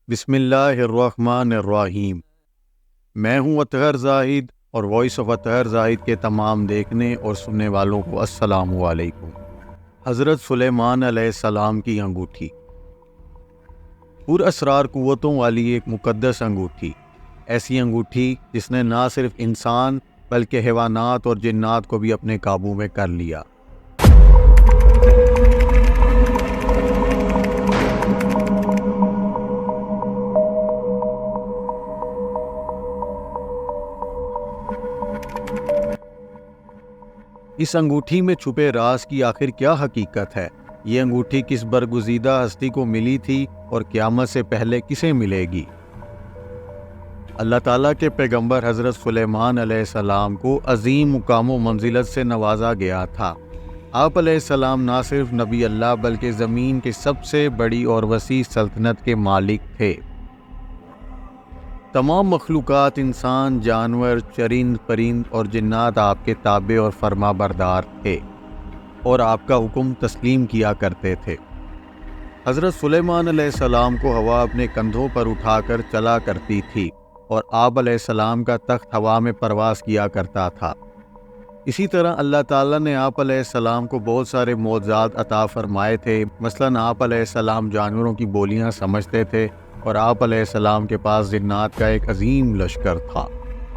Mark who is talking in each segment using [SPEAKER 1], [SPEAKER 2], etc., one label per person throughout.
[SPEAKER 1] بسم اللہ الرحمن الرحیم۔ میں ہوں اطہر زاہد اور وائس آف اطہر زاہد کے تمام دیکھنے اور سننے والوں کو السلام علیکم۔ حضرت سلیمان علیہ السلام کی انگوٹھی، پر اسرار قوتوں والی ایک مقدس انگوٹھی، ایسی انگوٹھی جس نے نہ صرف انسان بلکہ حیوانات اور جنات کو بھی اپنے قابو میں کر لیا۔ اس انگوٹھی میں چھپے راز کی آخر کیا حقیقت ہے؟ یہ انگوٹھی کس برگزیدہ ہستی کو ملی تھی اور قیامت سے پہلے کسے ملے گی؟ اللہ تعالیٰ کے پیغمبر حضرت سلیمان علیہ السلام کو عظیم مقام و منزلت سے نوازا گیا تھا۔ آپ علیہ السلام نہ صرف نبی اللہ بلکہ زمین کی سب سے بڑی اور وسیع سلطنت کے مالک تھے۔ تمام مخلوقات، انسان، جانور، چرند پرند اور جنات آپ کے تابع اور فرما بردار تھے اور آپ کا حکم تسلیم کیا کرتے تھے۔ حضرت سلیمان علیہ السلام کو ہوا اپنے کندھوں پر اٹھا کر چلا کرتی تھی اور آپ علیہ السلام کا تخت ہوا میں پرواز کیا کرتا تھا۔ اسی طرح اللہ تعالیٰ نے آپ علیہ السلام کو بہت سارے معجزات عطا فرمائے تھے۔ مثلاً آپ علیہ السلام جانوروں کی بولیاں سمجھتے تھے اور آپ علیہ السلام کے پاس جنات کا ایک عظیم لشکر تھا۔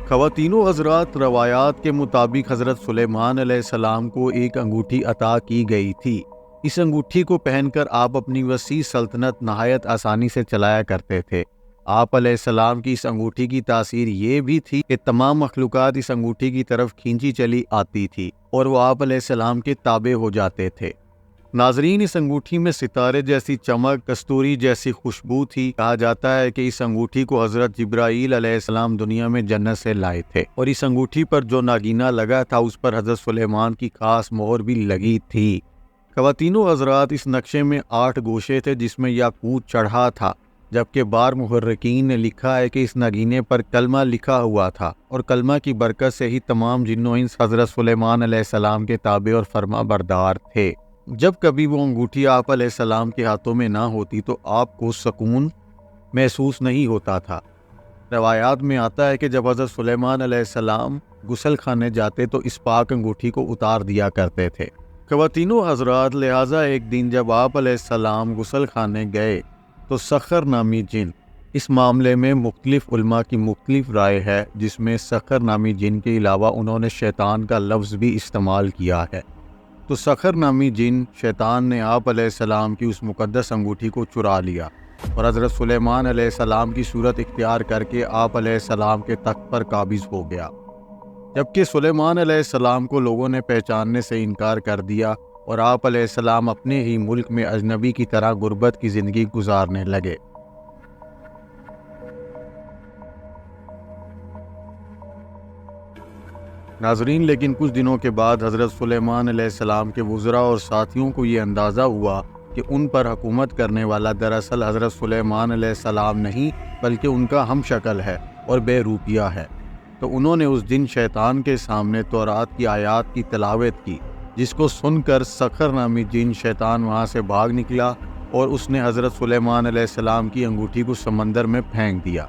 [SPEAKER 1] خواتین و حضرات، روایات کے مطابق حضرت سلیمان علیہ السلام کو ایک انگوٹھی عطا کی گئی تھی۔ اس انگوٹھی کو پہن کر آپ اپنی وسیع سلطنت نہایت آسانی سے چلایا کرتے تھے۔ آپ علیہ السلام کی اس انگوٹھی کی تاثیر یہ بھی تھی کہ تمام مخلوقات اس انگوٹھی کی طرف کھینچی چلی آتی تھی اور وہ آپ علیہ السلام کے تابع ہو جاتے تھے۔ ناظرین، اس انگوٹھی میں ستارے جیسی چمک، کستوری جیسی خوشبو تھی۔ کہا جاتا ہے کہ اس انگوٹھی کو حضرت جبرائیل علیہ السلام دنیا میں جنت سے لائے تھے اور اس انگوٹھی پر جو ناگینہ لگا تھا اس پر حضرت سلیمان کی خاص مہر بھی لگی تھی۔ خواتین و حضرات، اس نقشے میں 8 گوشے تھے جس میں یاقوت چڑھا تھا، جبکہ بعض محرکین نے لکھا ہے کہ اس نگینے پر کلمہ لکھا ہوا تھا اور کلمہ کی برکت سے ہی تمام جن و انس حضرت سلیمان علیہ السلام کے تابع اور فرما بردار تھے۔ جب کبھی وہ انگوٹھی آپ علیہ السلام کے ہاتھوں میں نہ ہوتی تو آپ کو سکون محسوس نہیں ہوتا تھا۔ روایات میں آتا ہے کہ جب حضرت سلیمان علیہ السلام غسل خانے جاتے تو اس پاک انگوٹھی کو اتار دیا کرتے تھے۔ خواتین و حضرات، لہٰذا ایک دن جب آپ علیہ السلام غسل خانے گئے تو سخر نامی جن، اس معاملے میں مختلف علماء کی مختلف رائے ہے، جس میں سخر نامی جن کے علاوہ انہوں نے شیطان کا لفظ بھی استعمال کیا ہے۔ تو سخر نامی جن شیطان نے آپ علیہ السلام کی اس مقدس انگوٹھی کو چرا لیا اور حضرت سلیمان علیہ السلام کی صورت اختیار کر کے آپ علیہ السلام کے تخت پر قابض ہو گیا، جبکہ سلیمان علیہ السلام کو لوگوں نے پہچاننے سے انکار کر دیا اور آپ علیہ السلام اپنے ہی ملک میں اجنبی کی طرح غربت کی زندگی گزارنے لگے۔ ناظرین، لیکن کچھ دنوں کے بعد حضرت سلیمان علیہ السلام کے وزراء اور ساتھیوں کو یہ اندازہ ہوا کہ ان پر حکومت کرنے والا دراصل حضرت سلیمان علیہ السلام نہیں بلکہ ان کا ہم شکل ہے اور بے روپیہ ہے۔ تو انہوں نے اس دن شیطان کے سامنے تورات کی آیات کی تلاوت کی، جس کو سن کر سخر نامی جن شیطان وہاں سے بھاگ نکلا اور اس نے حضرت سلیمان علیہ السلام کی انگوٹھی کو سمندر میں پھینک دیا۔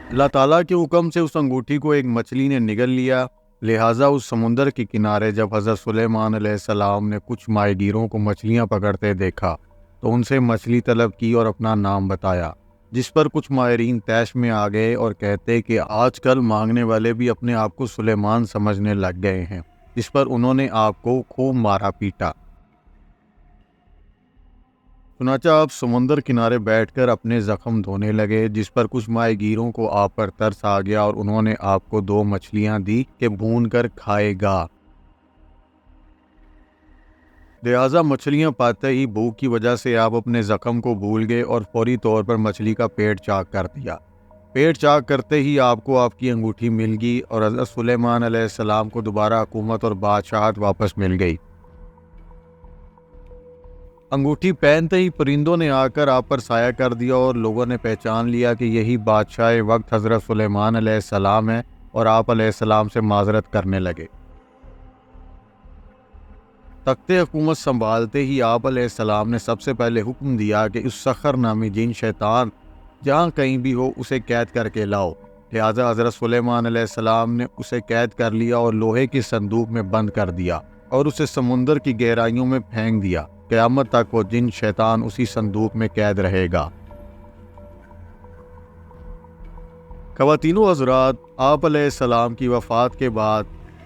[SPEAKER 1] اللہ تعالیٰ کے حکم سے اس انگوٹھی کو ایک مچھلی نے نگل لیا، لہٰذا اس سمندر کے کنارے جب حضرت سلیمان علیہ السلام نے کچھ ماہی گیروں کو مچھلیاں پکڑتے دیکھا تو ان سے مچھلی طلب کی اور اپنا نام بتایا، جس پر کچھ ماہرین طیش میں آ گئے اور کہتے کہ آج کل مانگنے والے بھی اپنے آپ کو سلیمان سمجھنے لگ گئے ہیں، جس پر انہوں نے آپ کو خوب مارا پیٹا۔ چنانچہ آپ سمندر کنارے بیٹھ کر اپنے زخم دھونے لگے، جس پر کچھ ماہی گیروں کو آپ پر ترس آ گیا اور انہوں نے آپ کو 2 مچھلیاں دی کہ بھون کر کھائے گا۔ لہٰذا مچھلیاں پاتے ہی بھوک کی وجہ سے آپ اپنے زخم کو بھول گئے اور فوری طور پر مچھلی کا پیٹ چاک کر دیا۔ پیٹ چاک کرتے ہی آپ کو آپ کی انگوٹھی مل گئی اور حضرت سلیمان علیہ السلام کو دوبارہ حکومت اور بادشاہت واپس مل گئی۔ انگوٹھی پہنتے ہی پرندوں نے آ کر آپ پر سایہ کر دیا اور لوگوں نے پہچان لیا کہ یہی بادشاہ وقت حضرت سلیمان علیہ السلام ہے اور آپ علیہ السلام سے معذرت کرنے لگے۔ تخت حکومت سنبھالتے ہی آپ علیہ السلام نے سب سے پہلے حکم دیا کہ اس سخر نامی جن شیطان جہاں کہیں بھی ہو اسے قید کر کے لاؤ۔ لہٰذا حضرت سلیمان علیہ السلام نے اسے قید کر لیا اور لوہے کی صندوق میں بند کر دیا اور اسے سمندر کی گہرائیوں میں پھینک دیا۔ قیامت تک وہ جن شیطان اسی صندوق میں قید رہے گا۔ خواتین و حضرات، آپ علیہ السلام کی وفات کے بعد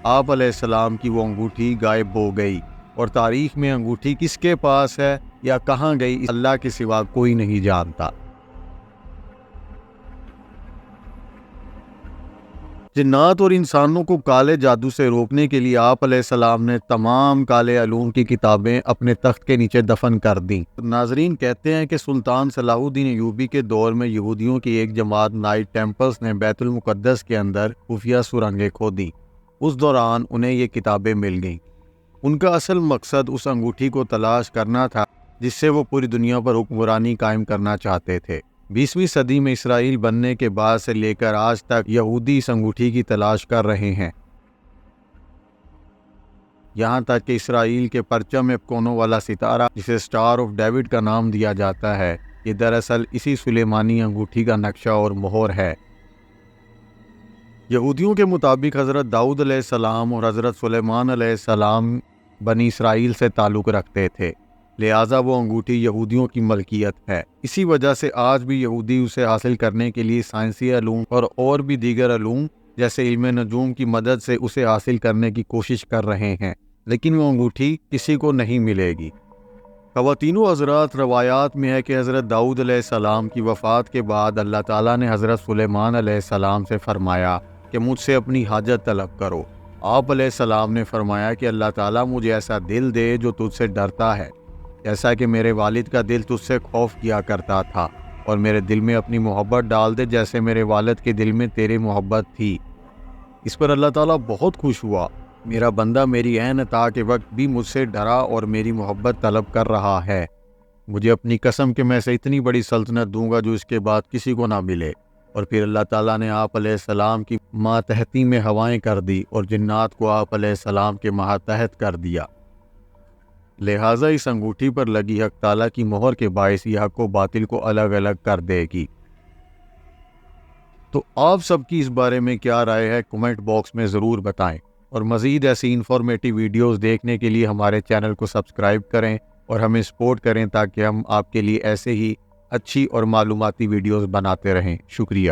[SPEAKER 1] آپ علیہ السلام کی وہ انگوٹھی غائب ہو گئی، اور تاریخ میں انگوٹھی کس کے پاس ہے یا کہاں گئی اللہ کے سوا کوئی نہیں جانتا۔ جنات اور انسانوں کو کالے جادو سے روکنے کے لیے آپ علیہ السلام نے تمام کالے علوم کی کتابیں اپنے تخت کے نیچے دفن کر دیں۔ ناظرین کہتے ہیں کہ سلطان صلاح الدین ایوبی کے دور میں یہودیوں کی ایک جماعت نائٹ ٹیمپلز نے بیت المقدس کے اندر خفیہ سرنگیں کھودیں۔ اس دوران انہیں یہ کتابیں مل گئیں۔ ان کا اصل مقصد اس انگوٹھی کو تلاش کرنا تھا جس سے وہ پوری دنیا پر حکمرانی قائم کرنا چاہتے تھے۔ 20ویں صدی میں اسرائیل بننے کے بعد سے لے کر آج تک یہودی اس انگوٹھی کی تلاش کر رہے ہیں، یہاں تک کہ اسرائیل کے پرچم میں کونوں والا ستارہ جسے اسٹار آف ڈیوڈ کا نام دیا جاتا ہے، یہ دراصل اسی سلیمانی انگوٹھی کا نقشہ اور مہر ہے۔ یہودیوں کے مطابق حضرت داؤد علیہ السلام اور حضرت سلیمان علیہ السلام بنی اسرائیل سے تعلق رکھتے تھے، لہٰذا وہ انگوٹھی یہودیوں کی ملکیت ہے۔ اسی وجہ سے آج بھی یہودی اسے حاصل کرنے کے لیے سائنسی علوم اور بھی دیگر علوم جیسے علم نجوم کی مدد سے اسے حاصل کرنے کی کوشش کر رہے ہیں، لیکن وہ انگوٹھی کسی کو نہیں ملے گی۔ خواتین و حضرات، روایات میں ہے کہ حضرت داؤد علیہ السلام کی وفات کے بعد اللہ تعالیٰ نے حضرت سلیمان علیہ السلام سے فرمایا کہ مجھ سے اپنی حاجت طلب کرو۔ آپ علیہ السلام نے فرمایا کہ اللہ تعالیٰ مجھے ایسا دل دے جو تجھ سے ڈرتا ہے، جیسا کہ میرے والد کا دل تجھ سے خوف کیا کرتا تھا، اور میرے دل میں اپنی محبت ڈال دے جیسے میرے والد کے دل میں تیری محبت تھی۔ اس پر اللہ تعالیٰ بہت خوش ہوا، میرا بندہ میری عین عطا کے وقت بھی مجھ سے ڈرا اور میری محبت طلب کر رہا ہے۔ مجھے اپنی قسم کہ میں اسے اتنی بڑی سلطنت دوں گا جو اس کے بعد کسی کو نہ ملے۔ اور پھر اللہ تعالیٰ نے آپ علیہ السلام کی ماتحتی میں ہوائیں کر دی اور جنات کو آپ علیہ السلام کے ماتحت کر دیا۔ لہٰذا اس انگوٹھی پر لگی حق تعالیٰ کی مہر کے باعث یہ حق و باطل کو الگ الگ کر دے گی۔ تو آپ سب کی اس بارے میں کیا رائے ہے کمنٹ باکس میں ضرور بتائیں، اور مزید ایسی انفارمیٹیو ویڈیوز دیکھنے کے لیے ہمارے چینل کو سبسکرائب کریں اور ہمیں سپورٹ کریں تاکہ ہم آپ کے لیے ایسے ہی اچھی اور معلوماتی ویڈیوز بناتے رہیں۔ شکریہ۔